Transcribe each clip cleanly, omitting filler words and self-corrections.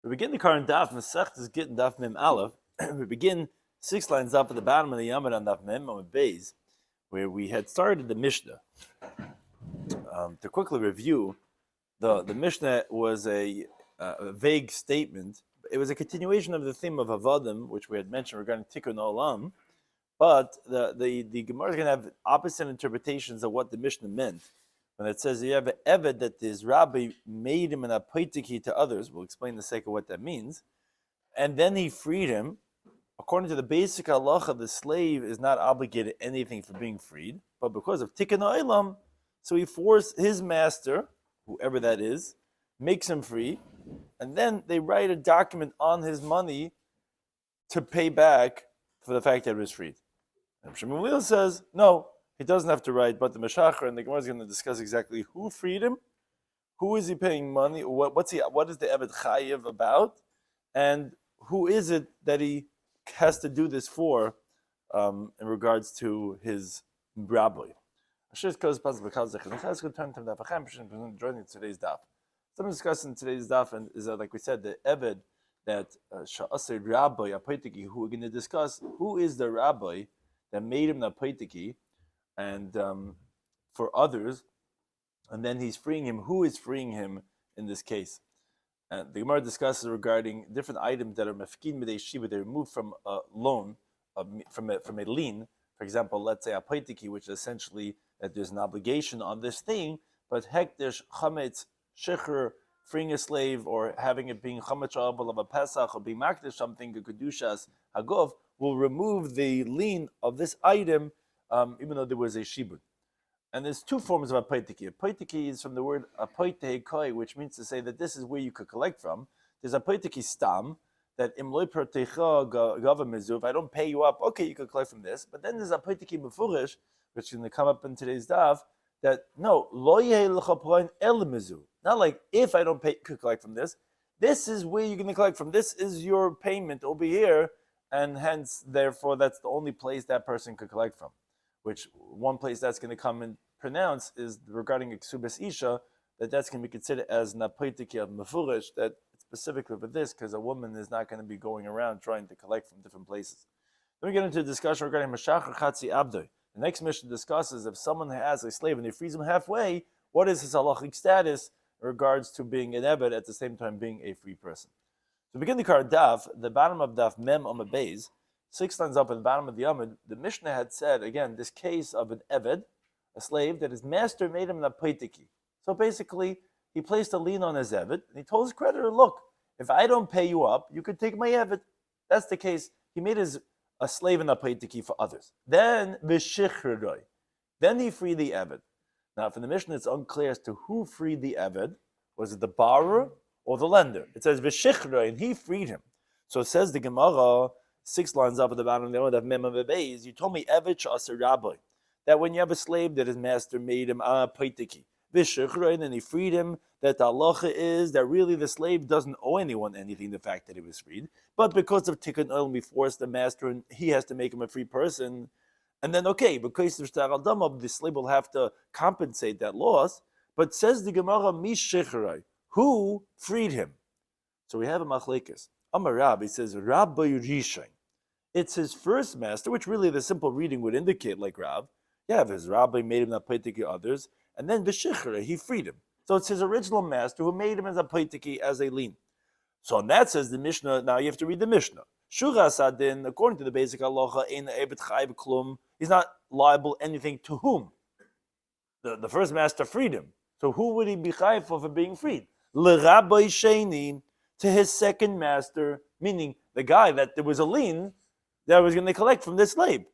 We begin the current Daf, Mesech is Gitin Daf Mem Aleph. We begin 6 lines up at the bottom of the Yomid on Daf Mem on Beis, where we had started the Mishnah. To quickly review, the Mishnah was a vague statement. It was a continuation of the theme of Avodim, which we had mentioned regarding Tikkun Olam, but the Gemara is going to have opposite interpretations of what the Mishnah meant. When it says you have an Eved that his rabbi made him an apoitiki to others, we'll explain in a second what that means, and then he freed him. According to the basic halacha, the slave is not obligated anything for being freed, but because of tikkun olam, so he forced his master, whoever that is, makes him free, and then they write a document on his money to pay back for the fact that he was freed. And Shmuel says, no, he doesn't have to write, but the Meshachar and the Gemara is going to discuss exactly who freed him, who is he paying money, what is the Eved Chayiv about, and who is it that he has to do this for in regards to his rabbi. Joining today's daf. Something discussing today's daf and is like we said, the Eved that Sha'asir Rabbi Apaitiki, who we're going to discuss who is the rabbi that made him the Apaitiki, and for others, and then he's freeing him. Who is freeing him in this case? The Gemara discusses regarding different items that are mefkin midei shiva. They're removed from a loan, from a lien. For example, let's say a paitiki, which is essentially that there's an obligation on this thing, but hekdesh chametz shiur, freeing a slave or having it being chametz abel of a pesach or being makdish something, a kedushas hagov, will remove the lien of this item. Even though there was a shibud. And there's two forms of apaitiki. Apaitiki is from the word apaitei, which means to say that this is where you could collect from. There's apaitiki stam, that imloi pertecha gava, if I don't pay you up, okay, you could collect from this. But then there's apaitiki mefurish, which is going to come up in today's daf, that no, lo yehi el mizu. Not like if I don't pay, you could collect from this. This is where you're going to collect from. This is your payment over here, and hence, therefore, that's the only place that person could collect from. Which one place that's going to come and pronounce is regarding Iksubas Isha, that's going to be considered as Napaitiki of Mefurish, that specifically for this, because a woman is not going to be going around trying to collect from different places. Then we get into a discussion regarding Mashachar Chatzi Abdoi. The next mission discusses if someone has a slave and they freeze him halfway, what is his halachic status in regards to being an Eved at the same time being a free person. To begin the card Daf, the bottom of Daf Mem Amud Beis, 6 lines up at the bottom of the Yomid, the Mishnah had said, again, this case of an Eved, a slave, that his master made him an apaitiki. So basically, he placed a lien on his Eved, and he told his creditor, look, if I don't pay you up, you could take my Eved. That's the case. He made a slave an apaitiki for others. Then, v'shichroi. Then he freed the Eved. Now, for the Mishnah, it's unclear as to who freed the Eved. Was it the borrower or the lender? It says v'shichroi, and he freed him. So it says the Gemara, 6 lines up at the bottom of the Mem Beis, you told me Eved Sha'asir Rabbi, that when you have a slave that his master made him a paitiki, and he freed him, that the halacha is that really the slave doesn't owe anyone anything, the fact that he was freed, but because of tikkun olam, we force the master and he has to make him a free person, and then okay, because of shtar al damab, the slave will have to compensate that loss. But says the Gemara, Mishichroi, who freed him? So we have a machlekes. Amar Rab, he says, Rabbi Rishon. It's his first master, which really the simple reading would indicate, like Rab. Yeah, if his rabbi made him a paitiki others, and then B'shichra, he freed him. So it's his original master who made him as a paitiki, as a lien. So on that says the Mishnah, now you have to read the Mishnah. Shura Sadin, according to the basic halacha, in Ebed Chayv Klum, he's not liable anything to whom? The first master freed him. So who would he be chayv for being freed? L'Rabbi Sheni, to his second master, meaning the guy that there was a lien that was going to collect from this slave.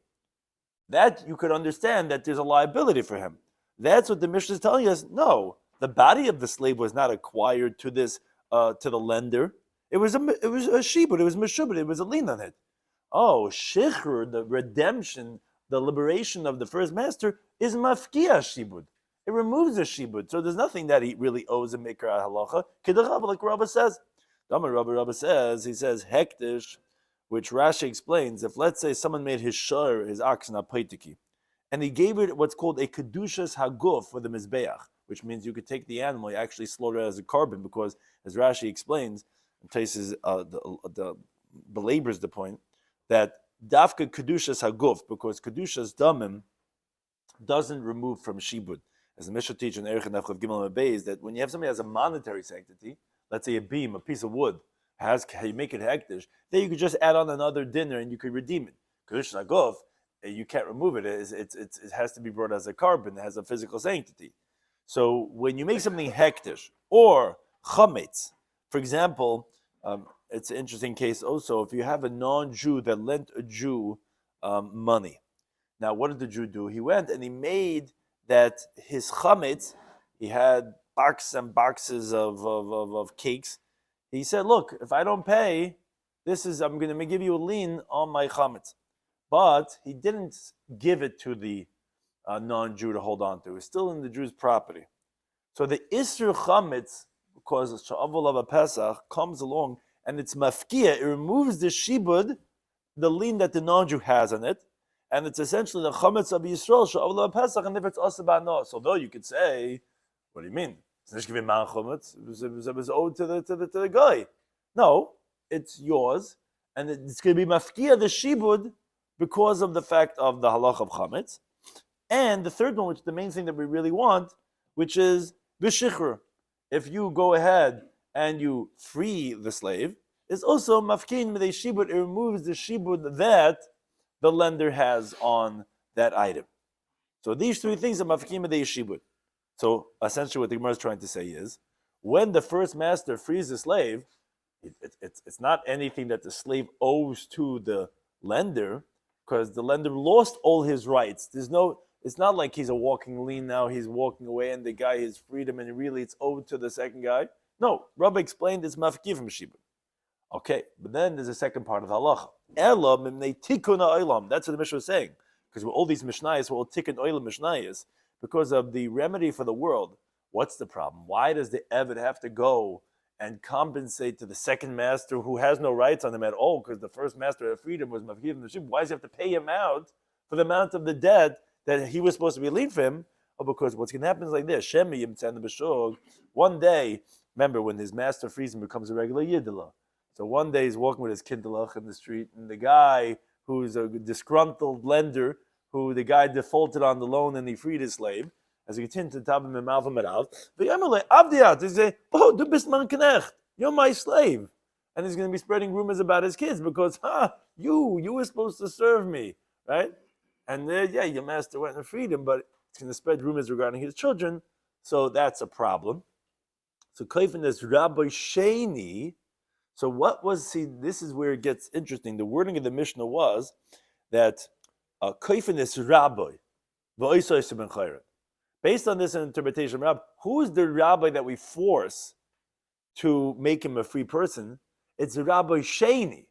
That you could understand that there's a liability for him. That's what the Mishnah is telling us. No, the body of the slave was not acquired to this to the lender. It was a shibud. It was meshubud. It was a lien on it. Oh, shichur, the redemption, the liberation of the first master is mafkia shibud. It removes the shibud. So there's nothing that he really owes a mikra halacha. K'derab, like Rabbi says. Rabbi says, he says hektish, which Rashi explains, if let's say someone made his shiur, his oxen, a paitiki, and he gave it what's called a kedushas haguf for the mizbeach, which means you could take the animal, you actually slaughter it as a carbon, because as Rashi explains, and Taisus belabors the point that dafka kedushas haguf, because kedushas damim doesn't remove from shibud. As the Mishnah teaches in Erech and Daf Gimel Mebei is that when you have somebody that has a monetary sanctity, let's say a beam, a piece of wood, you make it hektish, then you could just add on another dinner and you could redeem it. Kedushas haguf, you can't remove it. It has to be brought as a carbon. It has a physical sanctity. So when you make something hektish or chametz, for example, it's an interesting case also. If you have a non-Jew that lent a Jew money, now what did the Jew do? He went and he made that his chametz. He had boxes and boxes of cakes. He said, "Look, if I don't pay, I'm going to give you a lien on my chametz." But he didn't give it to the non-Jew to hold on to. It's still in the Jew's property. So the Isser Chametz, because of Sha'avol of a Pesach, comes along and it's mafkia. It removes the shibud, the lien that the non-Jew has on it, and it's essentially the Chametz of Yisrael, Sha'avol of a Pesach, and if it's Asabah so although you could say, what do you mean? It's not giving man Chametz. It was owed to the guy. No, it's yours, and it's going to be mafkia, the shibud, because of the fact of the halach of chametz. And the third one, which is the main thing that we really want, which is b'shichur. If you go ahead and you free the slave, is also mafkin midei shibud. It removes the shibud that the lender has on that item. So these three things are mafkin midei shibud. So essentially what the Gemara is trying to say is, when the first master frees the slave, it's not anything that the slave owes to the lender, because the lender lost all his rights. It's not like he's a walking lien now, he's walking away and the guy has freedom and really it's owed to the second guy. No, Rabbi explained it's mafki from shibud. Okay, but then there's a second part of the halacha. Elam mimnei tikun ha'olam. That's what the Mishnah was saying. Because all these mishnayos were all tikkun olam mishnayos. Because of the remedy for the world. What's the problem? Why does the Eved have to go and compensate to the second master who has no rights on him at all, because the first master had freedom was mafkir from the shibud? Why does he have to pay him out for the amount of the debt that he was supposed to be lien for him? Oh, because what's going to happen is like this. Shemi Yimtzan the B'shog, one day, remember when his master frees him, becomes a regular yiddilah. So one day he's walking with his kindlach in the street, and the guy who's a disgruntled lender, who the guy defaulted on the loan and he freed his slave, as a Gitin Daf and Malva Merav, Abdiat, they say, "Oh, du bist mein Knecht, you're my slave," and he's going to be spreading rumors about his kids because, you were supposed to serve me, right? And your master went and freed him, but it's going to spread rumors regarding his children, so that's a problem. So Kaifin is Rabbi Shloimy. So this is where it gets interesting. The wording of the Mishnah was that Kaifin is Rabbi, v'oisoi ben chayret. Based on this interpretation, Rabbi, who is the rabbi that we force to make him a free person? It's Rabbi Shloimy.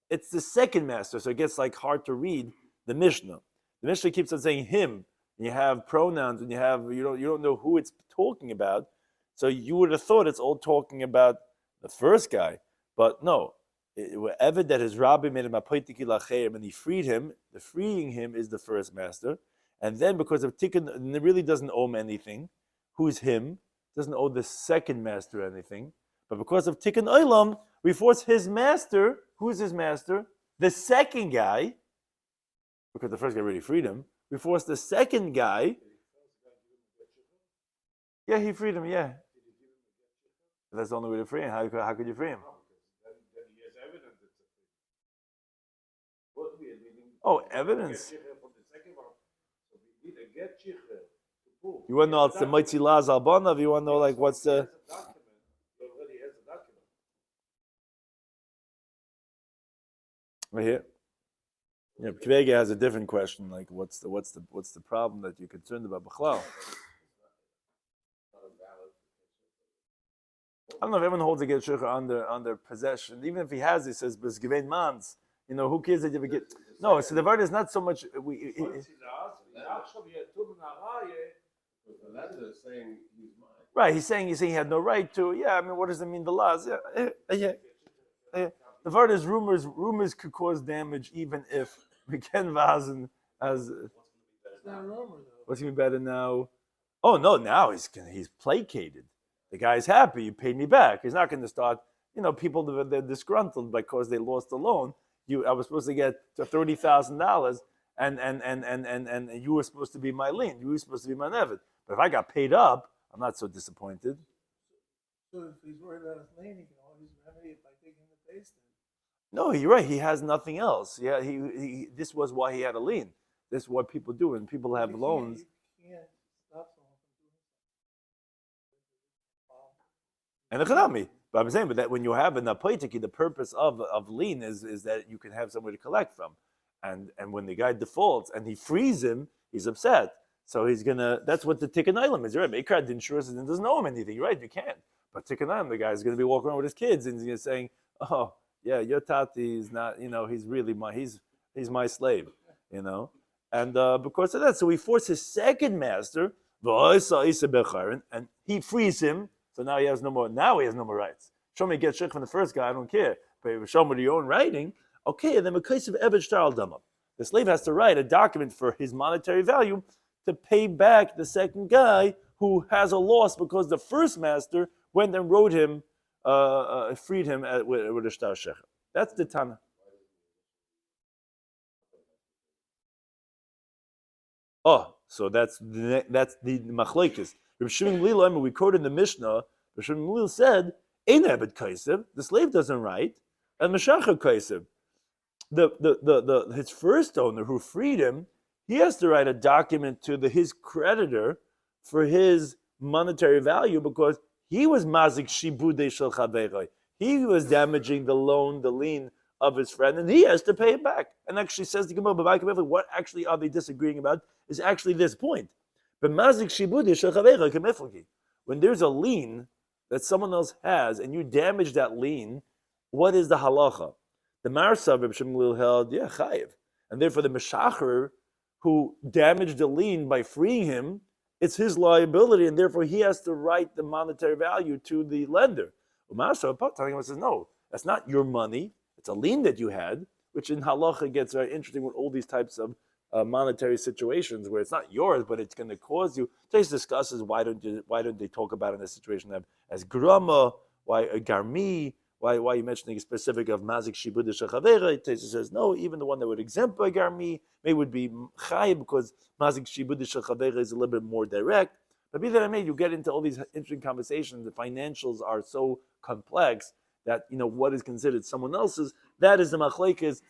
It's the second master, so it gets hard to read the Mishnah. The Mishnah keeps on saying him, and you have pronouns, and you don't know who it's talking about. So you would have thought it's all talking about the first guy, but no. Whatever that his rabbi made him a poitiki lacheim, and he freed him, the freeing him is the first master. And then because of tikkun, it really doesn't owe him anything. Who's him? Doesn't owe the second master anything. But because of tikkun olam, we force his master. Who's his master? The second guy. Because the first guy already freed him. We force the second guy. Yeah, he freed him. Yeah. That's the only way to free him. How could you free him? Oh, evidence. You want to know it's the Moitzi Laz Albanav? You want to know what's the? Right here. Yeah, Kvega has a different question. What's the problem that you're concerned about B'chlal? I don't know if everyone holds a get shikha under possession. Even if he has, he says, "But given mans." Who cares that you ever get? No, so the word is not so much. Right, he's saying he had no right to. Yeah, I mean, what does it mean? The laws. Yeah. The word is rumors. Rumors could cause damage, even if we can vazen as. It's not a rumor, though. What's going to be better now? Oh no! Now he's placated. The guy's happy. You paid me back. He's not going to start. people they're disgruntled because they lost a loan. I was supposed to get $30,000, and you were supposed to be my lien. You were supposed to be my neved. But if I got paid up, I'm not so disappointed. So if he's worried about his lien, he can always remedy it by taking the base. No, you're right. He has nothing else. Yeah, this was why he had a lien. This is what people do when people have loans. You can't stop someone from doing something. And the Chanami. But I'm saying, that when you have an apoitiki, the purpose of lien is that you can have somebody to collect from. And when the guy defaults and he frees him, he's upset. So that's what the tikkun olam is, right? Ikra din shur doesn't owe him anything, right? You can't. But tikkun olam, the guy's going to be walking around with his kids and he's going to say, oh, yeah, your tati is not, he's really he's my slave, And because of that, so he forced his second master, and he frees him. So now he has no more rights. Show me get shich from the first guy, I don't care. But if you show me your own writing, okay, and then a case of Eved Shtar Dama. The slave has to write a document for his monetary value to pay back the second guy who has a loss because the first master went and wrote him, freed him with a shtar shecher. That's the Tana. Oh, so that's the machlekes. Rabbi Shloimy Schwartzberg, we quoted in the Mishnah, Rabbi Shloimy Schwartzberg said, "Ein eved kaisev." The slave doesn't write, and meshacher kaisev. His first owner who freed him, he has to write a document to his creditor for his monetary value because he was mazik shibudei shel chaveroi. He was damaging the lien of his friend, and he has to pay it back. And actually says to Gemara, what actually are they disagreeing about is actually this point. But mazik shibudei shel chaveroi kemeflagi. When there's a lien that someone else has, and you damage that lien, what is the halacha? The Marsav Rabbi Shloimy held, chayiv. And therefore the Meshacher who damaged the lien by freeing him, it's his liability, and therefore he has to write the monetary value to the lender. Marsav says, no, that's not your money. It's a lien that you had, which in halacha gets very interesting with all these types of monetary situations where it's not yours, but it's going to cause you. Today's discusses why don't they talk about in a situation as grama, why a garmi, why are you mentioning a specific of mazik shibud shechavera? Tesa says no. Even the one that would exempt by garmi may would be chay because mazik shibud shechavera is a little bit more direct. But be that I may, you get into all these interesting conversations. The financials are so complex that what is considered someone else's. That is the machlekes.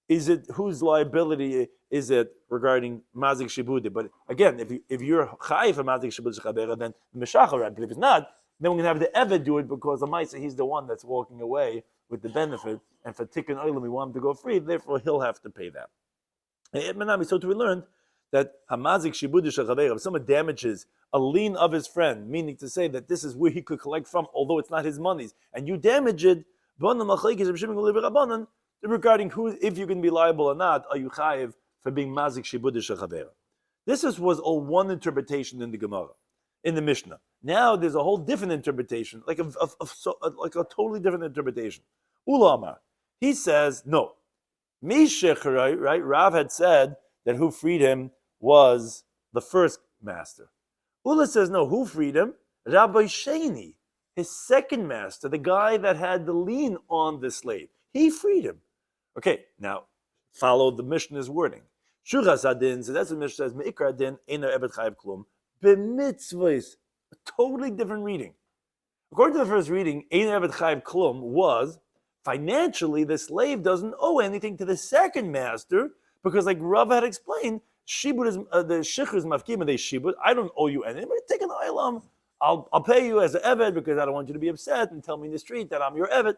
Is it whose liability is it regarding mazik shibud? But again, if you're chay for mazik shibud shechavera, then meshachar. But if it's not, then we're going to have the Eved do it because the Maisa, he's the one that's walking away with the benefit. And for Tikkun Olam, we want him to go free, therefore he'll have to pay that. So we learned that Hamazik Shibudish Chaveira, if someone damages a lien of his friend, meaning to say that this is where he could collect from, although it's not his monies, and you damage it, regarding if you can be liable or not, are you chayiv for being Mazik Shibudish Chaveira. This was all one interpretation in the Gemara, in the Mishnah. Now there's a whole different interpretation, like a totally different interpretation. Ulamar, he says no. Mishecharai, right? Rav had said that who freed him was the first master. Ula says no. Who freed him? Rabbi Shloimy, his second master, the guy that had the lien on the slave. He freed him. Okay, now follow the Mishnah's wording. Shuras adin, so that's what Mishnah says. Meikra adin ena ebed chayav klum b'mitzvos. A totally different reading. According to the first reading, Ein Eved Chayiv Klum was financially the slave doesn't owe anything to the second master because, like Rav had explained, shibud is the shichur is mafkim and they shibud. I don't owe you anything. But take an ilam. I'll pay you as an Eved because I don't want you to be upset and tell me in the street that I'm your Eved.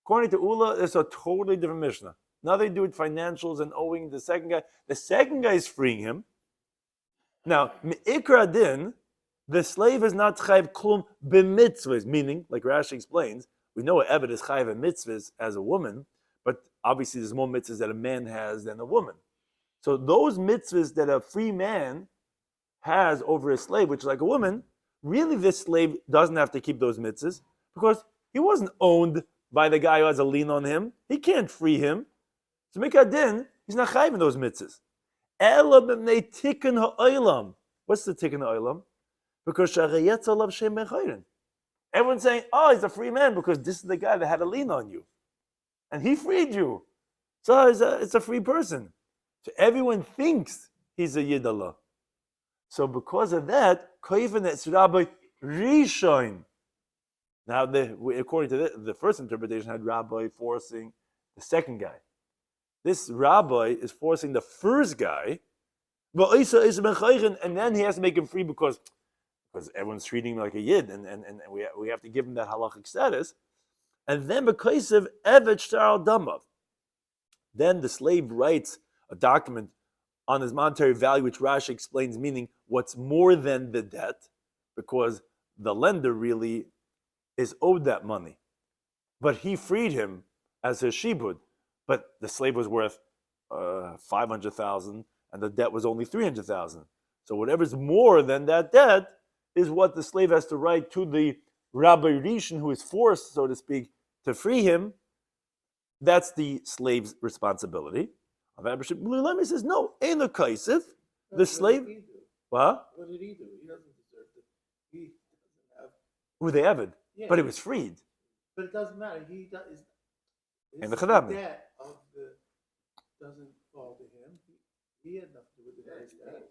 According to Ula, it's a totally different Mishnah. Now they do it financials and owing the second guy. The second guy is freeing him. Now, Me'ikra din. The slave is not chayiv klum b'mitzvahs, meaning, like Rashi explains, we know Eved is chayiv and mitzvahs as a woman, but obviously there's more mitzvahs that a man has than a woman. So those mitzvahs that a free man has over a slave, which is like a woman, really this slave doesn't have to keep those mitzvahs because he wasn't owned by the guy who has a lien on him. He can't free him. So mikadin, he's not chayiv in those mitzvahs. Ela b'mnei tikkun ha'olam. What's the tikkun ha'olam? Because Everyone's saying, oh, he's a free man because this is the guy that had a lien on you. And he freed you. So it's a free person. So everyone thinks he's a Yidallah. So because of that, Koiven it's Rabbi Rishon. Now, according to the first interpretation, had Rabbi forcing the second guy. This Rabbi is forcing the first guy, and then he has to make him free because everyone's treating him like a Yid, and we have to give him that halachic status. And then because of Evet Shtar Damav, then the slave writes a document on his monetary value, which Rashi explains, meaning what's more than the debt, because the lender really is owed that money. But he freed him as his shibud, but the slave was worth 500,000 and the debt was only 300,000. So whatever's more than that debt is what the slave has to write to the Rabbi Rishon, who is forced, so to speak, to free him. That's the slave's responsibility. Rabbi Shloimy says, no, ain't a kaisif. The slave. What? What did he do? He doesn't deserve it. He doesn't have. Who they evid. Yeah, but he was freed. But it doesn't matter. He does. And the chadami. Debt of the doesn't fall to him. He had nothing to do with the guy's debt.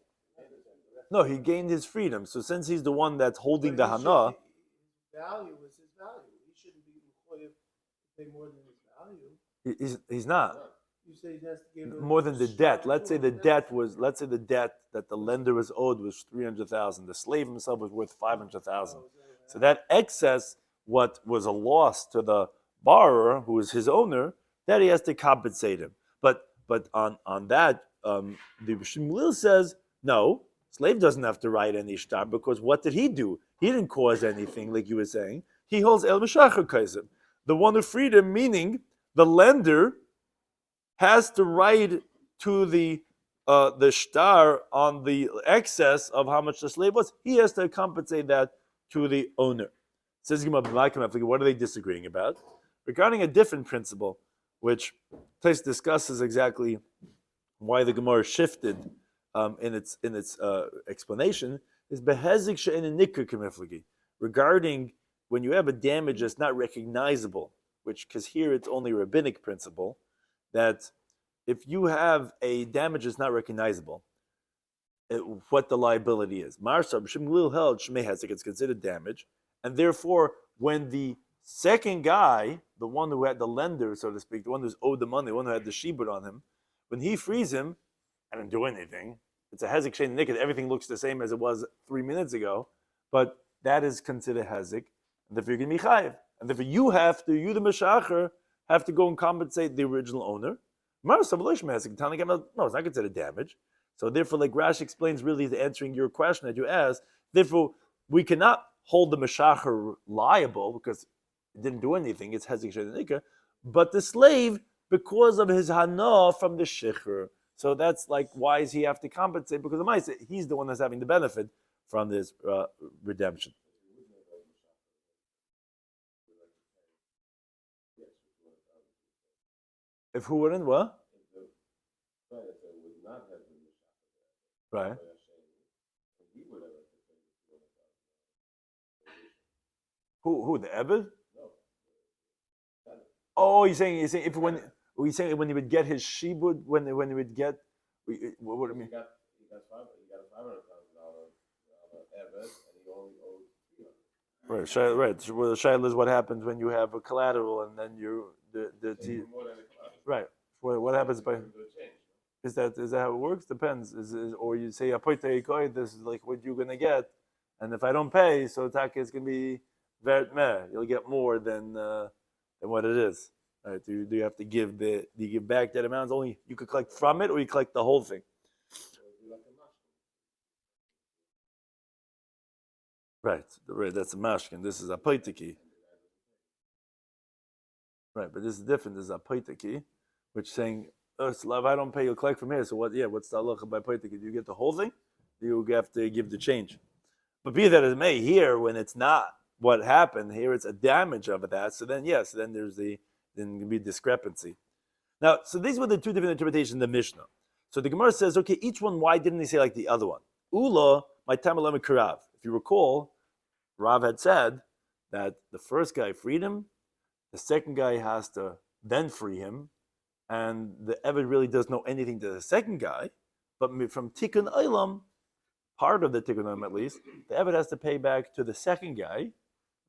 No, he gained his freedom. So since he's the one that's holding the hana, his value was his value. He shouldn't be required to pay more than his value. He's not. You say he has to give more than the debt. Let's say the debt that the lender was owed was 300,000. The slave himself was worth 500,000. So that excess, what was a loss to the borrower, who is his owner, that he has to compensate him. But on that, the Shmuel says no. Slave doesn't have to write any shtar because what did he do? He didn't cause anything, like you were saying. He holds el mishacher kaisem, the one who freed him, meaning the lender has to write to the shtar on the excess of how much the slave was. He has to compensate that to the owner. Says what are they disagreeing about? Regarding a different principle, which Tais discusses exactly why the Gemara shifted in its explanation, is behezik she'en nikar k'miflagi. Regarding when you have a damage that's not recognizable, because here it's only a rabbinic principle, that if you have a damage that's not recognizable, what the liability is. Marsab Shmuel held Shmei Hezek, it's considered damage, and therefore when the second guy, the one who had the lender, so to speak, the one who's owed the money, the one who had the shibud on him, when he frees him, I didn't do anything. It's a hezek shein niked. Everything looks the same as it was 3 minutes ago, but that is considered hezek, and therefore you're going to be chayiv. And therefore you, the meshacher, have to go and compensate the original owner. No, it's not considered damage. So therefore, like Rashi explains, really is answering your question that you asked. Therefore, we cannot hold the meshacher liable because it didn't do anything. It's hezek shein niked. But the slave, because of his hana from the shichur. So that's like, why does he have to compensate? Because he's the one that's having the benefit from this redemption. If who wouldn't, what? Right. Who the Ebed? Oh, you're saying if when he would get his shibud, when he would get what do you mean? He got a $500,000 Ebed, and he only owed $300,000. Right. Well, the shaila is what happens when you have a collateral and then you right. What happens by? Is that how it works? Depends. Or you say this is like what you're gonna get, and if I don't pay, so taka is gonna be vert meh. You'll get more than what it is. Right? Do you have to give do you give back that amount? Only you could collect from it, or you collect the whole thing. Right. That's a mashkin. This is a paitiki. Right, but this is different. This is a paitiki, which is saying, if I don't pay, you'll collect from here. So what? Yeah, what's the halacha by paitiki? Do you get the whole thing? Do you have to give the change? But be that as it may, here when it's not what happened, here it's a damage of that. So then yes, then can be discrepancy. Now, so these were the two different interpretations in the Mishnah. So the Gemara says, okay, each one, why didn't he say like the other one? Ula, my tamalama karav. If you recall, Rav had said that the first guy freed him, the second guy has to then free him, and the Eved really doesn't know anything to the second guy, but from Tikkun Olam, part of the Tikkun Olam at least, the Eved has to pay back to the second guy.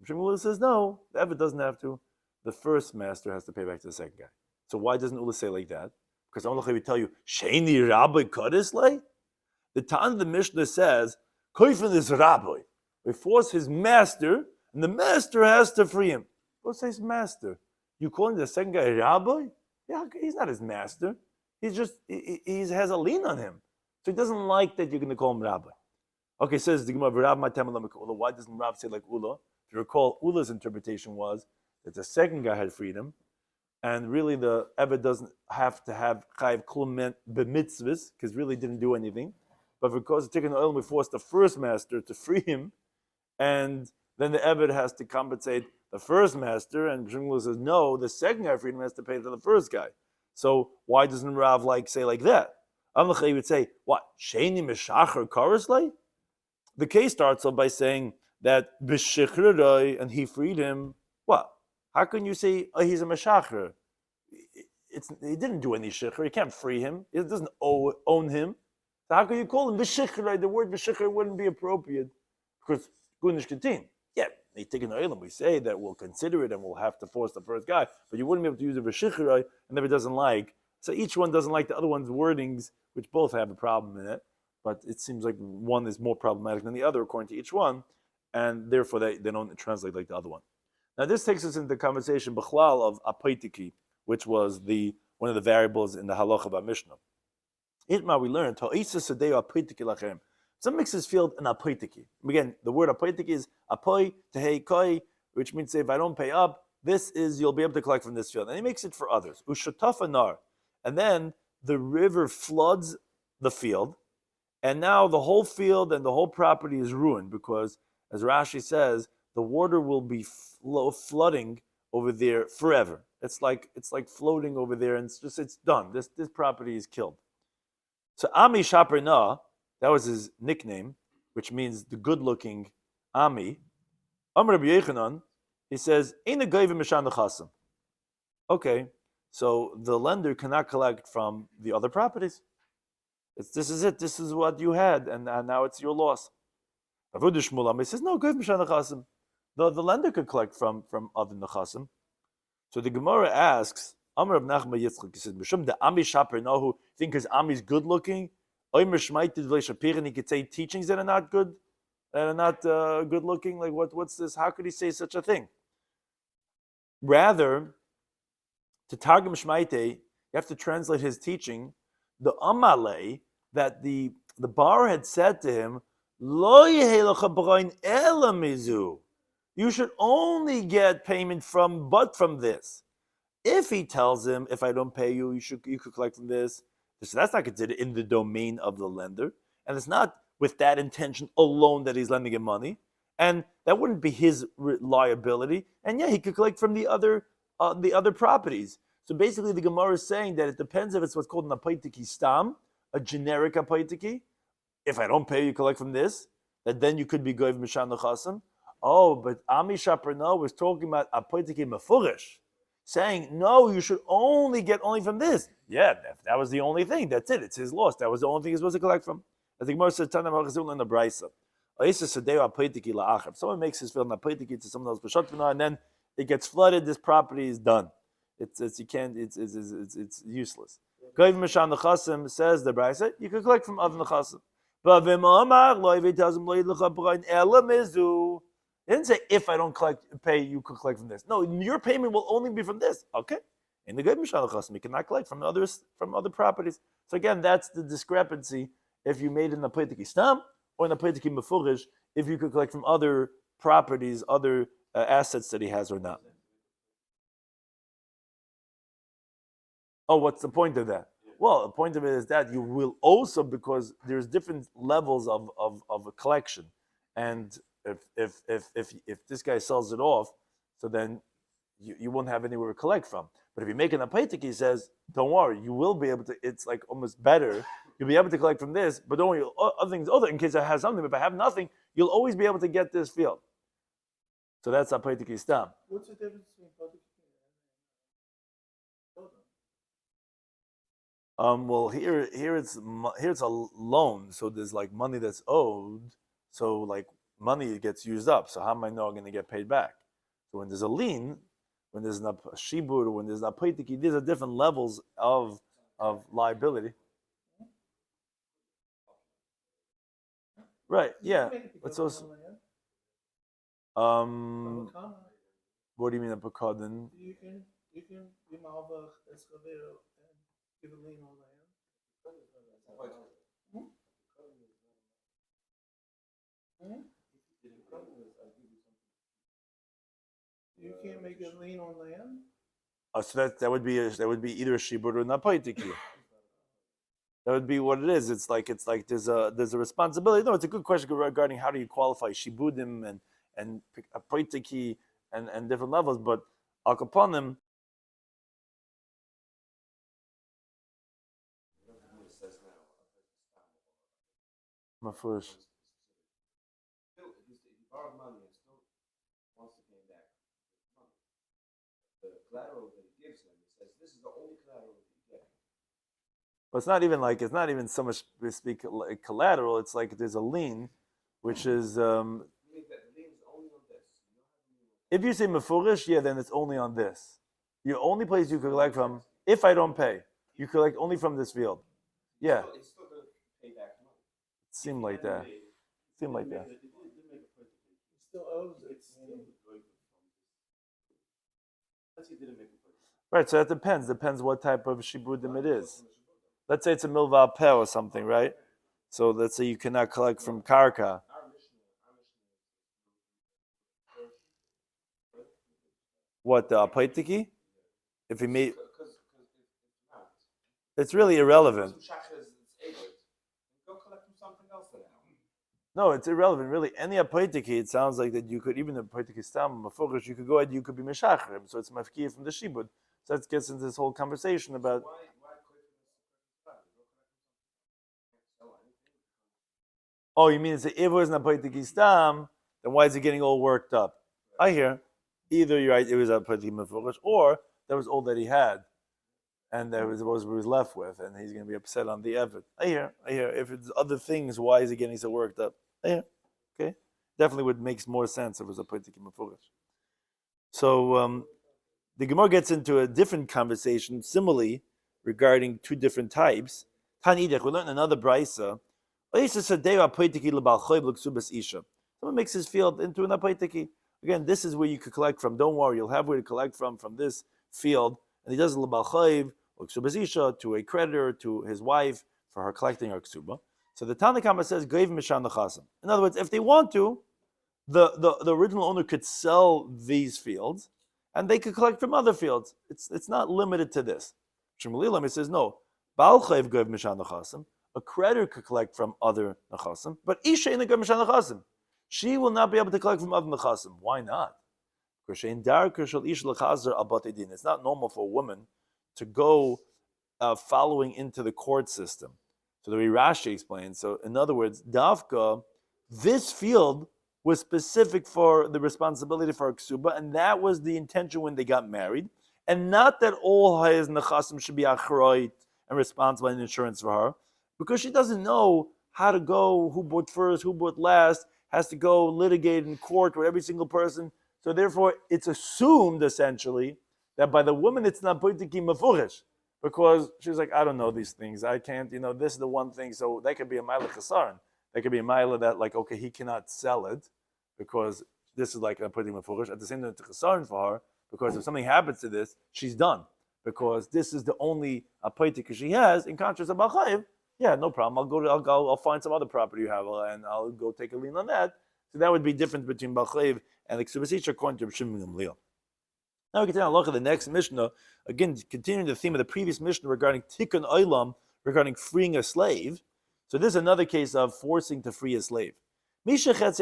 Shmuel says no, the Eved doesn't have to. The first master has to pay back to the second guy. So why doesn't Ula say like that? Because Amalek would tell you, Sheni Rabbi Kodeslei? The Tan of the Mishnah says, Koifin is Rabbi. We force his master, and the master has to free him. Go say his master. You calling the second guy Rabbi? Yeah, he's not his master. He's just, he has a lien on him. So he doesn't like that you're going to call him Rabbi. Okay, says the Gemara, why doesn't Rav say like Ula? If you recall, Ula's interpretation was that the second guy had freedom, and really the Eved doesn't have to have Chayiv Klum b'mitzvahs, because really didn't do anything. But because of Tikkun Olam, we forced the first master to free him, and then the Eved has to compensate the first master, and Shmuel says, no, the second guy freed him has to pay to the first guy. So why doesn't Rav say like that? Amlachai would say, what? Sheni Meshacher Karaslei? The case starts off by saying that B'Shichrei, and he freed him. What? How can you say he's a Meshacher? He didn't do any Shichr. You can't free him. It doesn't own him. So how can you call him B'Shichrei? The word B'Shichrei wouldn't be appropriate because Gunish Gitin. Yeah, they take an oilam. We say that we'll consider it and we'll have to force the first guy, but you wouldn't be able to use it B'Shichrei, and if it doesn't like. So each one doesn't like the other one's wordings, which both have a problem in it. But it seems like one is more problematic than the other according to each one, and therefore they don't translate like the other one. Now this takes us into the conversation b'chlal of apoitiki, which was one of the variables in the halacha of our Mishnah. Itma we learned ha'isa sadeu apoitiki lachem. Some mixes field an apoitiki. Again, the word apoitiki is apoi tehei koi, which means if I don't pay up, this is you'll be able to collect from this field, and he makes it for others. Ushatafa nar, and then the river floods the field. And now the whole field and the whole property is ruined because, as Rashi says, the water will be flooding over there forever. It's like floating over there, and it's done. This property is killed. So Ami Shaperna, that was his nickname, which means the good-looking Ami. Amar Rabbi Yechanan, he says, "Ein gayve mishan nechasim." Okay, so the lender cannot collect from the other properties. This is it. This is what you had, and now it's your loss. He says, no, the lender could collect from other nechasim. So the Gemara asks, Amar of Nachma Yitzchak, he says, Mishum the Ami Shaper Nahu, think his Ami's good looking? Oimer Shmaitid V'Shapir, and he could say teachings that are not good, that are not good looking. Like what's this? How could he say such a thing? Rather, to Targum Shmaite, you have to translate his teaching. The Amalei, that the bar had said to him, Lo mizu. You should only get payment from this. If he tells him, if I don't pay you, you could collect from this. So that's not considered in the domain of the lender, and it's not with that intention alone that he's lending him money, and that wouldn't be his liability. And yeah, he could collect from the other properties. So basically, the Gemara is saying that it depends if it's what's called an apaitiki stam, a generic apaitiki. If I don't pay you, collect from this, that then you could be goyv mishan nechasim. Oh, but Ami Shaperna was talking about apaitiki mefurish, saying no, you should only get only from this. Yeah, that was the only thing. That's it. It's his loss. That was the only thing he's supposed to collect from. As the Gemara says, Tanam HaChazul in the Brisa. If someone makes his field an apaitiki to someone else, and then it gets flooded, this property is done. It's useless. Goyv Mishan Nechasim says the Brisa, you can collect from other Nechasim. But it didn't say if I don't pay, you can collect from this. No, your payment will only be from this. Okay. In the Goyv Mishan Nechasim, you cannot collect from other properties. So again, that's the discrepancy if you made an apaitiki stam or an apaitiki mefurish, if you could collect from other properties, other assets that he has or not. Oh, what's the point of that? Well, the point of it is that you will also, because there's different levels of a collection, and if this guy sells it off, so then you won't have anywhere to collect from. But if you make an apaitik, he says, don't worry, you will be able to. It's like almost better. You'll be able to collect from this, but don't worry, other things. In case I have something, if I have nothing, you'll always be able to get this field. So that's apaitiki stam. What's the difference between Potik Well, here it's a loan, so there's like money that's owed, so like money gets used up. So how am I not going to get paid back? So when there's a lien, when there's a shibur, when there's a paitiki, these are different levels of liability. Right? Yeah. What's also what do you mean a pekadon? You can be malva escalator and give a lien on land. You can't make a lien on land. So that would be either a shibur or an apaitiki. That would be what it is. It's like there's a responsibility. No, it's a good question regarding how do you qualify shibudim and apaitiki and different levels, but al kaponim. Mafurish. Collateral that he gives him, he says, this is the only collateral that you get. But it's not even so much we speak like collateral. It's like there's a lien, which is if you say mefurish, yeah, then it's only on this. The only place you could collect from, if I don't pay, you collect only from this field. Yeah. It's still going to pay back money. It seemed like that. Still owes it. Right, so that depends. Depends what type of shibudim it is. Let's say it's a milva peh or something, right? So let's say you cannot collect from karka. What, the apaitiki? If he made... It's really irrelevant. No, it's irrelevant. Really, any apaitiki, it sounds like that you could, even the apaitiki stam, mafurish, you could go ahead, you could be meshachrim. So it's mafkiyah from the shibud. So that gets into this whole conversation about... Oh, you mean it's if it was an apaitiki stam, then why is it getting all worked up? I hear. Either you're right, it was apaitiki mafurish, or that was all that he had. And that was what he was left with, and he's going to be upset on the Evid. I hear. If it's other things, why is he getting so worked up? I hear. Okay, definitely would makes more sense if it was a Poitiki Mefurish. So the Gemara gets into a different conversation, similarly regarding two different types. Tanidech, we learned another brisa. Someone makes his field into an apaitiki. Again, this is where you could collect from. Don't worry, you'll have where to collect from this field. And he does a l'bal chayiv to a creditor, to his wife for her collecting her ksuba. So the Tanna Kama says geiv mishan nechasim. In other words, if they want to, the original owner could sell these fields, and they could collect from other fields. It's not limited to this. Shmuel says no. Bal chayiv geiv mishan nechasim. A creditor could collect from other nechasim, but isha in the geiv mishan nechasim. She will not be able to collect from other nechasim. Why not? It's not normal for a woman to go following into the court system. So the way Rashi explains. So in other words, Dafka, this field was specific for the responsibility for a ksuba, and that was the intention when they got married. And not that all his nechasim should be achrayit and responsible in insurance for her, because she doesn't know how to go, who bought first, who bought last, has to go litigate in court with every single person. So therefore, it's assumed essentially that by the woman it's not poitiki mafurish, because she's like, I don't know these things. I can't, this is the one thing. So that could be a ma'ila chasaron. That could be a ma'ila that like, okay, he cannot sell it because this is like a poitiki mafurish. At the same time, it's a chasaron for her because if something happens to this, she's done because this is the only poitiki she has. In contrast, about chayiv, yeah, no problem. I'll find some other property you have and I'll go take a lien on that. So that would be different between Balchayiv and the Ksubasich according to Shimon Gamliel. Now we continue on the next Mishnah, again continuing the theme of the previous Mishnah regarding Tikkun Olam, regarding freeing a slave. So this is another case of forcing to free a slave. The Minchas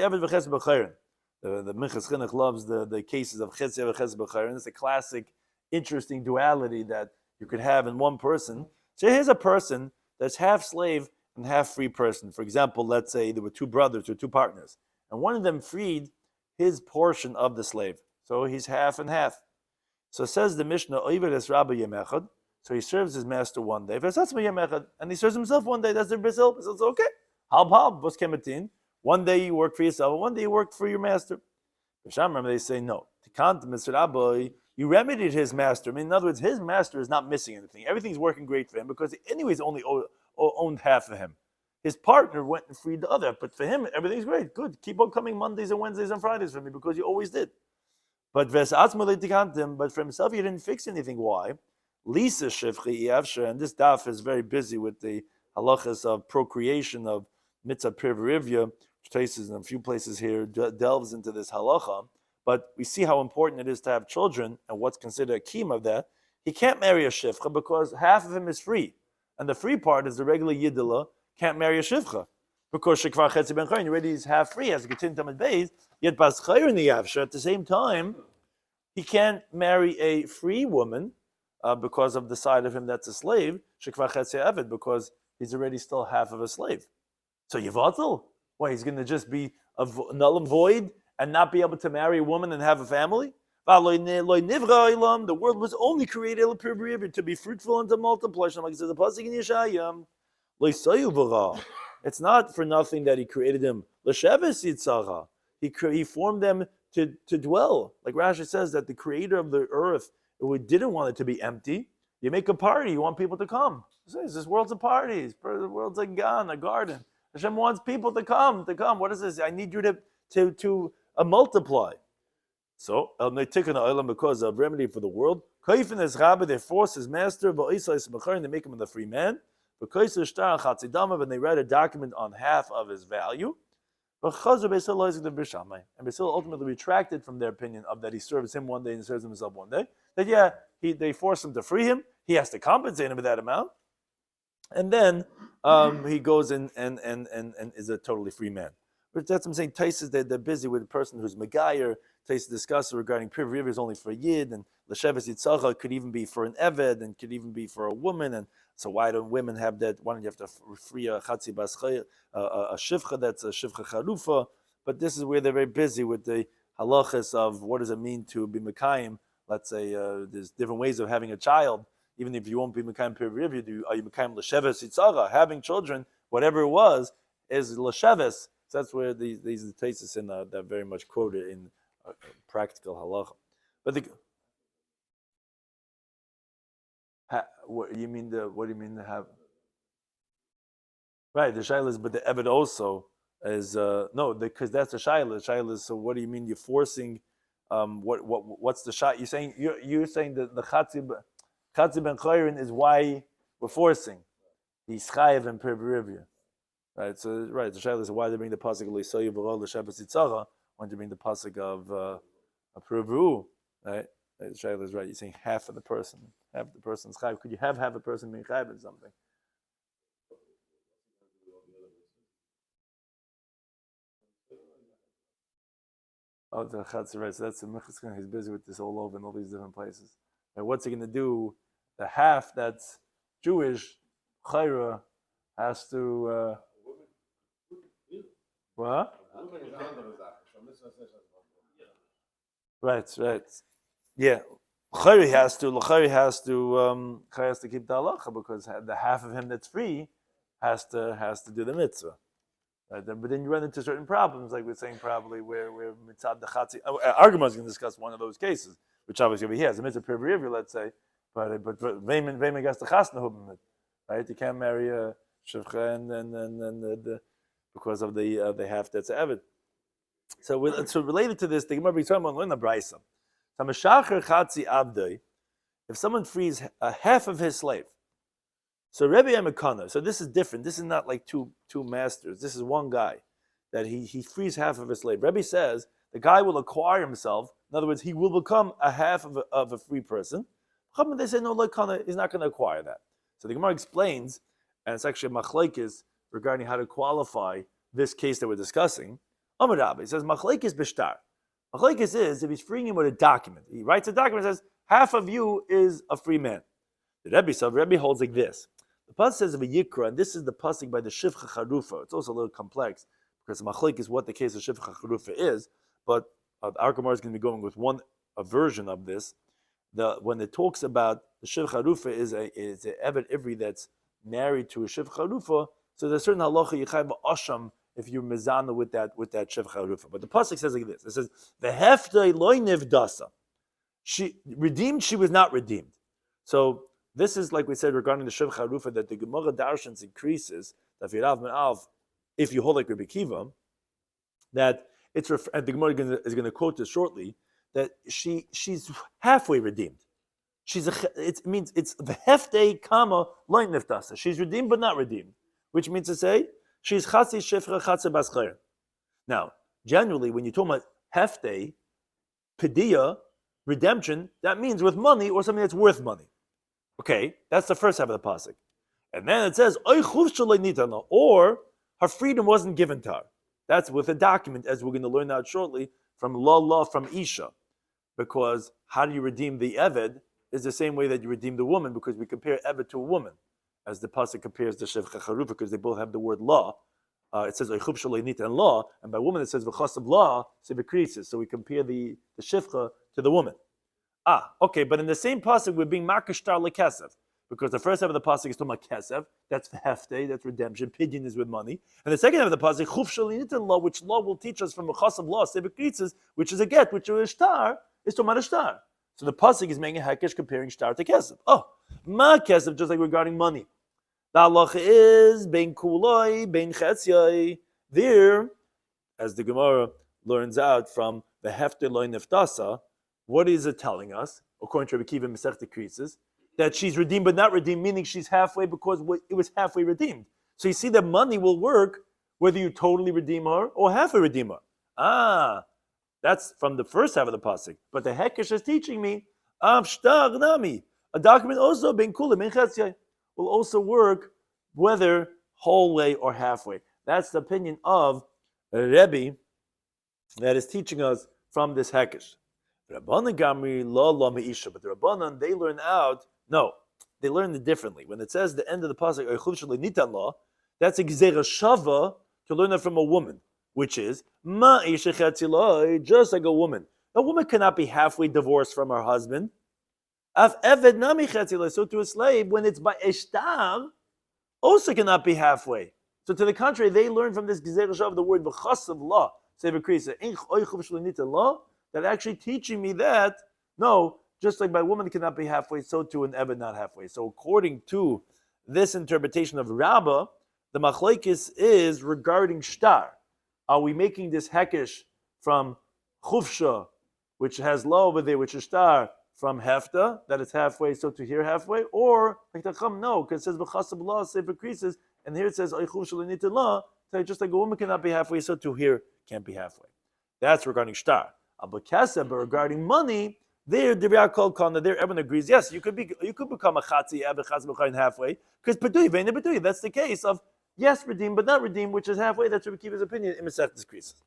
Chinuch loves the cases of Chetzi Eved Ches B'chayrin. It's a classic, interesting duality that you could have in one person. So here's a person that's half slave and half free person. For example, let's say there were two brothers or two partners, and one of them freed his portion of the slave. So he's half and half. So says the Mishnah, Oiver es Rabbi Yemechad. So he serves his master one day, and he serves himself one day. That's the Brazil. So it's okay. Halb, what's kematin? One day you work for yourself, one day you work for your master. They say no. You remedied his master. I mean, in other words, his master is not missing anything. Everything's working great for him because he anyways only owned half of him. His partner went and freed the other, but for him, everything's great. Good. Keep on coming Mondays and Wednesdays and Fridays for me because you always did. But for himself, he didn't fix anything. Why? Lisa Shifchi Yavsha, and this daf is very busy with the halachas of procreation of mitzvah privrivya, which places in a few places here delves into this halacha. But we see how important it is to have children and what's considered a key of that. He can't marry a shifcha because half of him is free, and the free part is the regular yidila can't marry a shifcha because shekvar chetzi ben chayin already is half free as Gitin Daf beis. Yet bas chayin the yavsha at the same time he can't marry a free woman. Because of the side of him that's a slave, shekvar chetzi eved, because he's already still half of a slave. So yivatel, why he's going to just be null and void and not be able to marry a woman and have a family? The world was only created to be fruitful and to multiply. Like it says the pasuk in Yeshayim, it's not for nothing that he created them. He formed them to dwell. Like Rashi says that the creator of the earth, we didn't want it to be empty. You make a party, you want people to come. This world's a party. The world's a garden. Hashem wants people to come. What is this? I need you to multiply. So, because of remedy for the world, they force his master, they make him the free man, and they write a document on half of his value. And Basil ultimately retracted from their opinion of that he serves him one day and serves himself one day. That they force him to free him. He has to compensate him with that amount, and then he goes in and is a totally free man. But that's what I'm saying. Taisus, they're busy with a person who's Megayer. Taisus discusses regarding Priv is only for a Yid, and L'Sheves Yitzchak could even be for an Eved, and could even be for a woman. And so why don't women have that? Why don't you have to free a Chatzi Baschay, a Shivcha that's a Shivcha Charufa? But this is where they're very busy with the halachas of what does it mean to be Mekayim. Let's say there's different ways of having a child. Even if you won't be Mekayim Priv, are you Mekayim L'Sheves Yitzchak? Having children, whatever it was, is L'Sheves. So that's where these are the Taisus in that very much quoted in practical halacha. But what do you mean to have? Right, the shaila is, but the eved also is no, because that's the shaila. The shaila is, so what do you mean you're forcing? What's the shot? You're saying that the chatzi ben chayrin is why we're forcing. He's chayiv and perverivia. Right, so the shaila is why they bring the pasuk l'soyu v'ro l'shabbat yitzara when they bring the pasuk of a pervu. Right, the shaila is right. You're saying half of the person, half the person's chayiv. Could you have a person being chayiv in something? Oh, the chatzah, right? So that's the mechuskan. He's busy with this all over in all these different places. Right, what's he going to do? The half that's Jewish chayra has to. What? Right. Yeah. Chayri has to keep the halacha because the half of him that's free has to do the mitzvah. Right? But then you run into certain problems, like we're saying probably where mitzad the chatzi. Argument is going to discuss one of those cases, which obviously he has a mitzvah perverivia, let's say, but vaymen gas the chasna hubim, right? You can't marry a shivcha and because of the half that's avid. So related to this, the Gemara brings someone learn the brayso. If someone frees half of his slave, so Rebbe Emakana. So this is different. This is not like two masters. This is one guy that he frees half of his slave. Rebbe says the guy will acquire himself. In other words, he will become a half of a free person. They say no, he's not going to acquire that. So the Gemara explains, and it's actually a machlekes regarding how to qualify this case that we're discussing. Amar Rabbi says machlekes b'shtar. Machlekes is if he's freeing him with a document. He writes a document that says half of you is a free man. The Rebbe holds like this. The pasuk says of a yikra, and this is the pasuk by the shivcha charufa. It's also a little complex because machlekes is what the case of shivcha charufa is. But our Gemara is going to be going with a version of this. When it talks about the Shiv Charufa is a Evet Ivri that's married to a Shiv Charufa, so there's a certain halacha yichayv asham if you're mezana with that Shiv Charufa. But the pasuk says like this: it says the heftei loy nivdasa. She redeemed, she was not redeemed. So this is like we said regarding the Shiv Charufa that the Gemara Darshans increases that if you hold like Rabbi Kiva, that it's and the Gemara is going to quote this shortly, that she's halfway redeemed. It means it's the heftei kama loy nivdasa. She's redeemed but not redeemed, which means to say she's chatzi shifra chatzi baschayr. Now, generally, when you talk about heftei, pediyah, redemption, that means with money or something that's worth money. Okay, that's the first half of the pasuk. And then it says, or her freedom wasn't given to her. That's with a document, as we're going to learn out shortly, from law from Isha. Because how do you redeem the Eved is the same way that you redeem the woman, because we compare Eved to a woman, as the pasuk compares the Shevcha Charufa, because they both have the word law. It says and law, and by woman it says v'chas of law, so we compare the Shevcha to the woman. Okay, but in the same pasuk we're being makashtar lekesef, because the first half of the pasuk is talking about kesef, that's heftei, that's redemption, pidyon is with money, and the second half of the pasuk chuf shalinitan law, which law will teach us from v'chas of law, which is a get, which is shtar, is talking about a shtar. So the pasuk is making a hekesh comparing shtar to kesef. Ma kesef, just like regarding money. The halacha is bein kuloi, bein chetziyai. There, as the Gemara learns out from the heftei loy neftasa, what is it telling us, according to Rabbi Kiva Masechta Krisis, that she's redeemed but not redeemed, meaning she's halfway because it was halfway redeemed. So you see that money will work whether you totally redeem her or halfway redeem her. That's from the first half of the pasuk. But the Hekesh is teaching me, a document also being kula will also work whether whole way or halfway. That's the opinion of Rebbe that is teaching us from this Hekesh. Rabbanan Gamri la la meisha, but the Rabbanan they learn out. No, they learn it differently. When it says the end of the pasuk Eichuv Shalei Nitan La, that's a gzera shava to learn that from a woman, which is ma isha chetziloi, just like a woman. A woman cannot be halfway divorced from her husband. Af eved nami chetziloi, so to a slave when it's by eshtar, also cannot be halfway. So to the contrary, they learn from this gzera shava the word v'chas of law. Say v'krisa Eichuv Shalei Nitan La. That actually teaching me that, no, just like my woman cannot be halfway, so too an Eved not halfway. So according to this interpretation of Rabbah, the machlekes is regarding shtar. Are we making this hekesh from chufsha, which has law over there, which is shtar, from hefta, that it's halfway, so to here halfway, or like the chum, no, because it says b'chasab law, sefer krisis, and here it says oichuv shalinit law, so just like a woman cannot be halfway, so to here can't be halfway. That's regarding shtar. But regarding money, there everyone agrees. Yes, you could become a chatzi chatzi halfway because pedui that's the case of yes redeemed but not redeemed, which is halfway. That's Rabbi Kiva's opinion in Masechtas Krisis.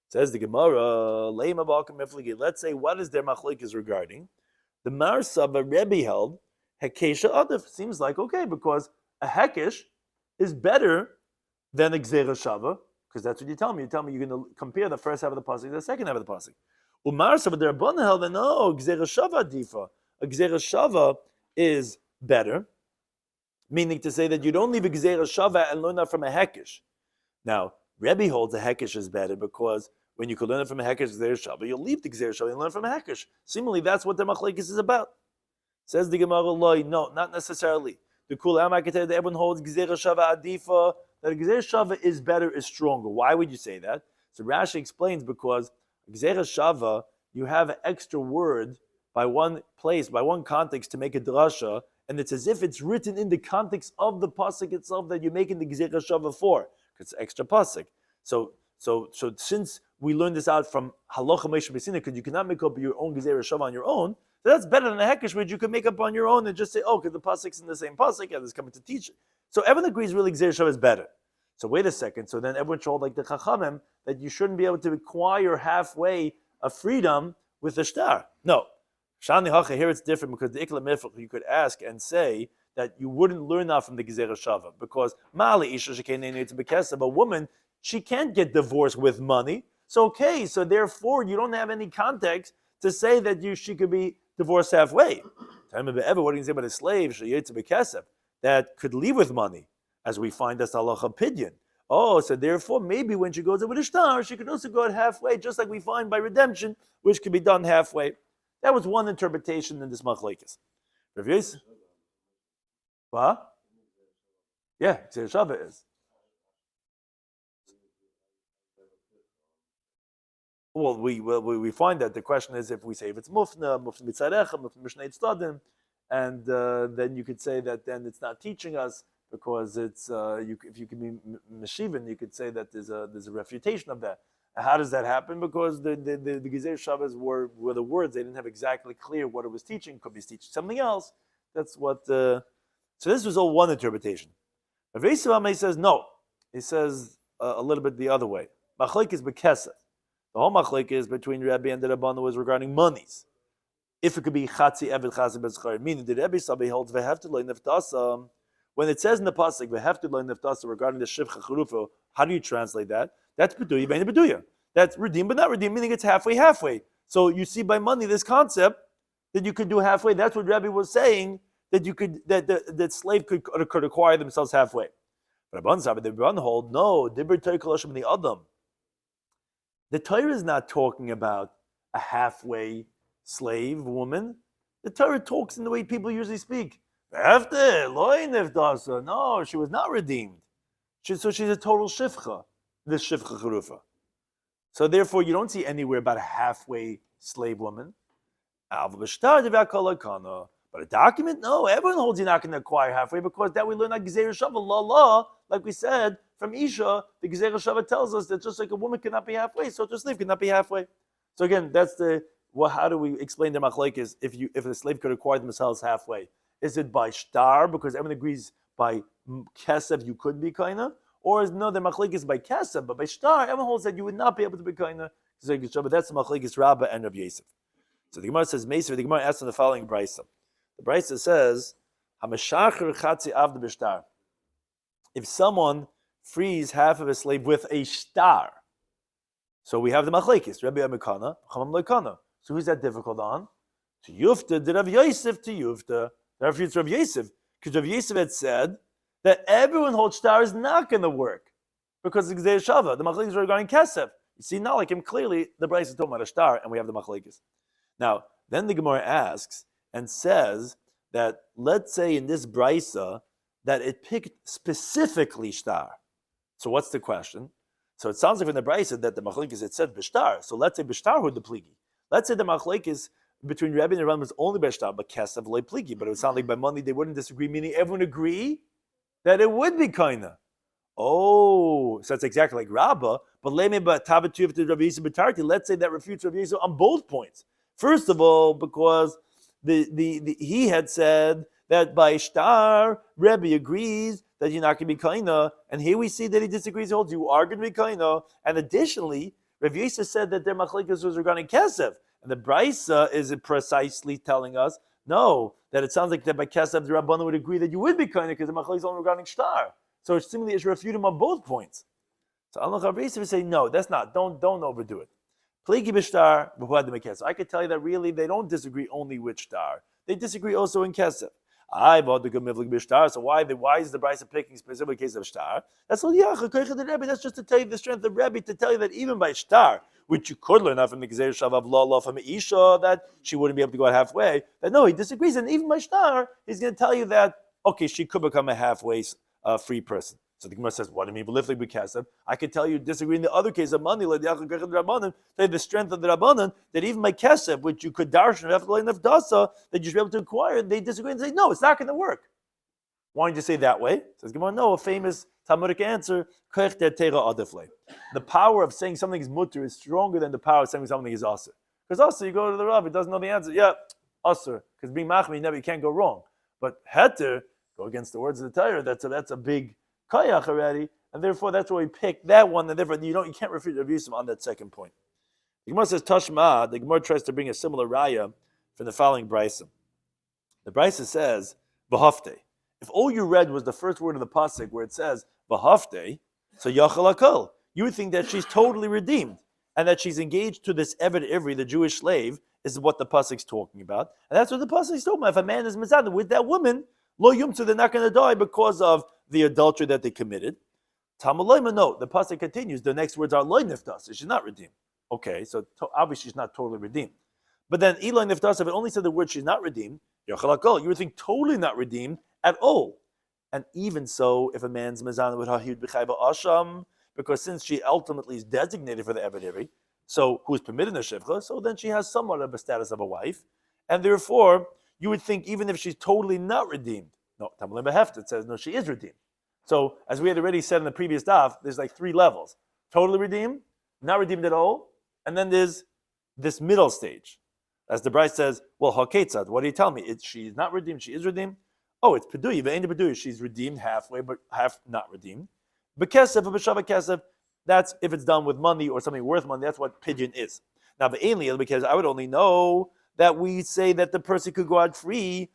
Says the Gemara, let's say what is their machlokes regarding the Marsava Rebbe held hekesha adif. Seems like okay because a hekesh is better than a gzera shava. Because that's what you tell me. You tell me you're going to compare the first half of the pasuk to the second half of the pasuk. Umar said, but the Rabbanan held that no, gzera shava difa. A gzera shava is better, meaning to say that you don't leave a gzera shava and learn that from a hekesh. Now, Rebbe holds a hekesh is better because when you could learn it from a hekesh gzera shava, you'll leave the gzera shava and learn from a hekesh. Seemingly, that's what the machlekes is about. Says the Gemara, no, not necessarily. The Kul that everyone holds gzera shava adifa. That gzera shava is better, is stronger. Why would you say that? So Rashi explains because gzera shava, you have an extra word by one place, by one context to make a drasha, and it's as if it's written in the context of the pasuk itself that you're making the gzera shava for, because it's extra pasuk. So since we learned this out from halacha meisha b'sina, because you cannot make up your own gzera shava on your own, so that's better than a hekesh which you can make up on your own and just say, oh, because the pasuk's in the same pasuk and it's coming to teach it. So everyone agrees really gzera shava is better. So wait a second. So then everyone told like the Chachamim that you shouldn't be able to acquire halfway a freedom with the shtar. No. Shani Hacha, here it's different because the Ikla Mifach, you could ask and say that you wouldn't learn that from the Gezerah Shava because Mali Isha Shekene to Bekesa, a woman, she can't get divorced with money. So okay, so therefore you don't have any context to say that she could be divorced halfway. What do you say about a slave that could leave with money, as we find that's halacha pidyon? Oh, so therefore maybe when she goes over the shtar, she could also go halfway, just like we find by redemption, which could be done halfway. That was one interpretation in this machlekes. Rav Yosef, what? Yeah, Gzeir Shava is. Well, we find that the question is if we say if it's mufna mitzarecha, mufna mishnei tzaddim, and then you could say that then it's not teaching us because it's if you can be meshivan, you could say that there's a refutation of that. How does that happen? Because the Gzeir Shavas were the words, they didn't have exactly clear what it was teaching. Could be teaching something else. That's what. So this was all one interpretation. Rav Yosef says no. He says a little bit the other way. Machlek is bekesef. The whole machlek is between Rabbi and the Rabbanan was regarding monies. If it could be chatzi eved chatzi b'zchar, meaning the Rabbi Sabbi holds v'hefted lo neftasa. When it says in the pasuk v'hefted lo neftasa regarding the shivcha charufa, how do you translate that? That's beduya bein beduya. That's redeemed but not redeemed, meaning it's halfway. So you see by money this concept that you could do halfway. That's what Rabbi was saying, that you could that slave could acquire themselves halfway. But the Rabbanan hold no. Dibur Torah koloshim the adam. The Torah is not talking about a halfway slave woman. The Torah talks in the way people usually speak. No, she was not redeemed. So she's a total shivcha, this shivcha charufa. So therefore, you don't see anywhere about a halfway slave woman. But a document, no, everyone holds you're not going to acquire halfway because that we learn like Gzeir Shava, la, like we said, from Isha, the Gzeir Shava tells us that just like a woman cannot be halfway, so a slave cannot be halfway. So again, that's how do we explain the machlekes if a slave could acquire themselves halfway? Is it by shtar, because everyone agrees by kesef you could be kaina? Or is no, the machlekes by kesef, but by shtar, everyone holds that you would not be able to be kaina. But that's the machlekes Rabbah and Rav Yosef. So the Gemara says, Meser, the Gemara asks in the following brisa. The brisa says, "Hameshacher chatzi avd b'shtar." If someone frees half of a slave with a shtar, so we have the machlekes Rabbi Amikana, Chamam Loikana. So who's that difficult on? To Yufta, did Rav Yosef to Yufta? That refutes Rav Yosef, because Rav Yosef had said that everyone holds shtar is not going to work because it's Gzeir Shava. The machlekes are regarding kesef. You see, not like him clearly. The brisa is talking about a shtar, and we have the machlekes. Now, then the Gemara asks and says that let's say in this brisa that it picked specifically shtar. So what's the question? So it sounds like in the brisa that the machlekes it said b'shtar. So let's say b'shtar hu the pligi. Let's say the machlekes between Rabbi and Rambam was only b'shtar, but kesav le pligi. But it would sound like by money they wouldn't disagree, meaning everyone agree that it would be kaina. Oh, so it's exactly like Rabbah. But let's say that refutes Rabbi Yisrael on both points. First of all, because he had said that by shtar, Rebbe agrees that you're not going to be kaina, and here we see that he disagrees. He holds you are going to be kaina, and additionally, Rav Yosef said that their machlekes was regarding kesef, and the brisa is precisely telling us no, that it sounds like that by kesef the Rabbanan would agree that you would be kaina because the machlekes is only regarding shtar. So it's seemingly is refute him on both points. So Rav Yosef would say no, that's not. Don't overdo it. Pligi b'shtar b'huad d'mekesef. I could tell you that really they don't disagree only with shtar. They disagree also in kesef. I bought the gemivlik b'shtar. So why is the brisa picking specific case of shtar? That's That's just to tell you the strength of Rebbe, to tell you that even by shtar, which you could learn out from the Gzeir Shava law from Isha, that she wouldn't be able to go out halfway. That no, he disagrees, and even by shtar, he's going to tell you that okay, she could become a halfway free person. So the Gemara says, what do you mean? B'liflik b'kesef? I could tell you, disagree in the other case of money, tell you the strength of the Rabbanan, that even by kesef, which you could darshan enough dasa, that you should be able to acquire, they disagree and say, no, it's not going to work. Why don't you say that way? Says Gemara, no, a famous Talmudic answer, the power of saying something is mutter is stronger than the power of saying something is asr. Because asr, you go to the Rav, he doesn't know the answer. Yeah, asr. Because being machmi, you can't go wrong. But heter, go against the words of the Torah, that's a big kayach already, and therefore that's why we picked that one, and therefore you can't refute Rav Yosef on that second point. The Gemara says Tashma. The Gemara tries to bring a similar raya from the following brisa. The brisa says v'hafte. If all you read was the first word of the pasuk where it says v'hafte, so yachal hakol, you would think that she's totally redeemed. and that she's engaged to this Eved Ivri, the Jewish slave, is what the pasuk's talking about, and that's what the pasuk's talking about. If a man is mizana with that woman, lo yumtzu, they're not going to die because of the adultery that they committed. Tamalayma, no. The pasuk continues. The next words are loy niftas. So she's not redeemed. Okay, so obviously she's not totally redeemed. But then Eloi niftas, if it only said the word she's not redeemed, you would think totally not redeemed at all. And even so, if a man's mizana with her, he would be chayva asham, because since she ultimately is designated for the Eved Ivri, so who is permitted in the shivcha, so then she has somewhat of a status of a wife, and therefore you would think even if she's totally not redeemed, no, Tamalim Beheft, it says no, she is redeemed. So as we had already said in the previous daf, there's like three levels: totally redeemed, not redeemed at all, and then there's this middle stage. As the bride says, well, haketzad, what do you tell me? She's not redeemed, she is redeemed. Oh, it's peduyi, ve'ein peduyi. She's redeemed halfway, but half not redeemed. Bekesef, b'shava kesef. That's if it's done with money or something worth money. That's what pidyon is. Now, ve'ein, because I would only know that we say that the person could go out free,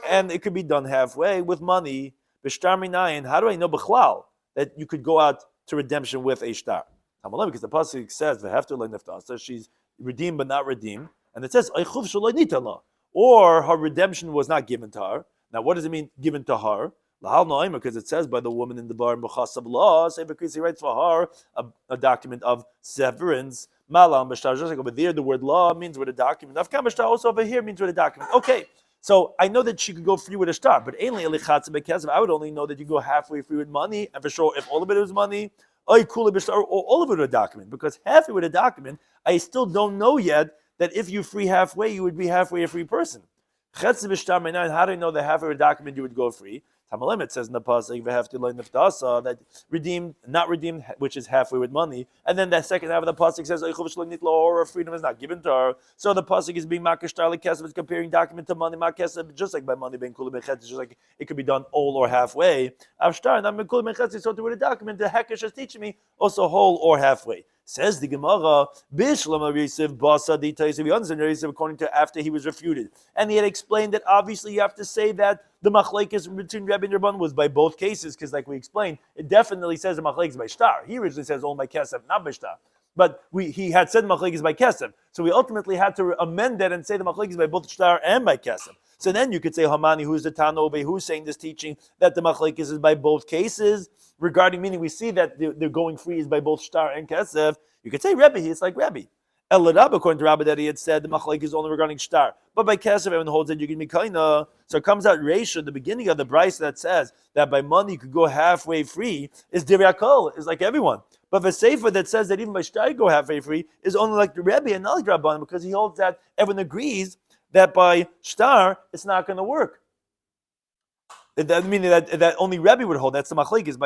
and it could be done halfway with money. B'shtar minayin. How do I know b'chlal that you could go out to redemption with a shtar? Because the pasuk says v'hefter le'neftasa, she's redeemed but not redeemed, and it says aychuv shaloi nitala, or her redemption was not given to her. Now, what does it mean given to her? Because it says by the woman in the bar Mechasav law, he writes for her a document of severance. But there the word law means with a document. Afkamashtar also over here means with a document. Okay, so I know that she could go free with a star, but I would only know that you go halfway free with money, and for sure if all of it was money, or all of it with a document. Because halfway with a document, I still don't know yet that if you free halfway, you would be halfway a free person. How do I know that halfway with a document you would go free? It says in the pasuk that redeemed, not redeemed, which is halfway with money, and then that second half of the pasuk says or freedom is not given to her. So the pasuk is being makashtar lekesef, is comparing document to money, makesef, just like by money being kula bechet, just like it could be done all or halfway. Avshtar, not kula bechet, so to with a document, the hekesh is teaching me also whole or halfway. Says the Gemara, Bishlam Yosef Basa Ditaisiv Yosef, according to after he was refuted. And he had explained that obviously you have to say that the machlekes between Rebbe and Rabban was by both cases, because like we explained, it definitely says the machlekes by shtar. He originally says only by kesef, not by shtar. But he had said machlekes by kesef. So we ultimately had to amend that and say the machlekes by both shtar and by kesef. So then you could say Hamani, who's the Tanobe, who's saying this teaching that the machlekes is by both cases, regarding meaning we see that they're going free is by both shtar and kesef. You could say Rebbe, it's like Rebbe. El Rab, according to Rabbi, that he had said the machlekes is only regarding shtar. But by kesef, everyone holds that you can be kaina. So it comes out Reisha, the beginning of the brayso that says that by money you could go halfway free is divrei is like everyone. But the sefer that says that even by shtar you go halfway free is only like the Rebbe and not like Rabban, because he holds that everyone agrees that by shtar it's not going to work. That meaning that only Rebbe would hold. That's the machlekes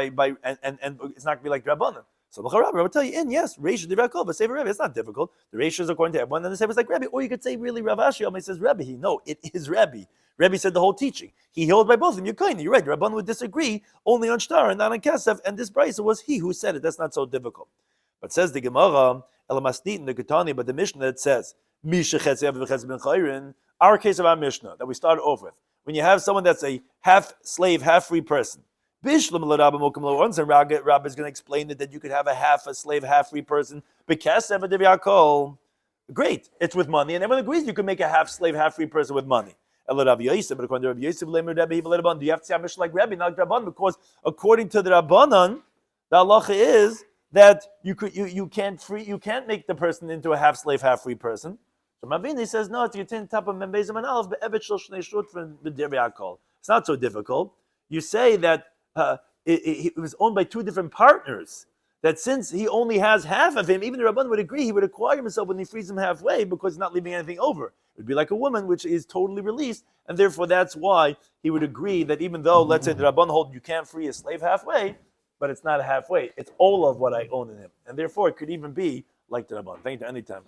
and it's not going to be like Rabbanan. So I will tell you yes, Reisha divrei but sefer Rebbe, it's not difficult. The Reisha is according to everyone, and the sefer is like Rebbe. Or you could say really Rav Ashi Almay says Rebbe. No, it is Rebbe. Rebbe said the whole teaching. He held by both of them. You're kind. You're right. Rabban would disagree only on shtar and not on kesef. And this brayso was he who said it. That's not so difficult. But says the Gemara, Elamastit in the Ketani, but the Mishnah that says Misha Chetzev v'Chetzev ben Chayrin. Our case of our Mishnah that we started off with, when you have someone that's a half slave, half free person. Bishlam l'Rabba mokum l'Orns, and Rabbi is going to explain that you could have a half a slave, half free person. B'Kesef v'Divyakol. Great, it's with money, and everyone agrees you can make a half slave, half free person with money. But according to Rabbi Yosef, do you have to say a Mishnah like Rabbi, not like Rabban? Because according to the Rabbanan, the halacha is that you can't make the person into a half slave, half free person. So Mavini says no. It's Gitin Daf and Bezim and Aleph, but Evet Shel Shnei Shut from B'Divyakol. It's not so difficult. You say that. It was owned by two different partners. That since he only has half of him, even the Rabban would agree he would acquire himself when he frees him halfway because he's not leaving anything over. It would be like a woman which is totally released, and therefore that's why he would agree that even though, let's say, the Rabban hold you can't free a slave halfway, but it's not halfway. It's all of what I own in him, and therefore it could even be like the Rabban. Thank you anytime.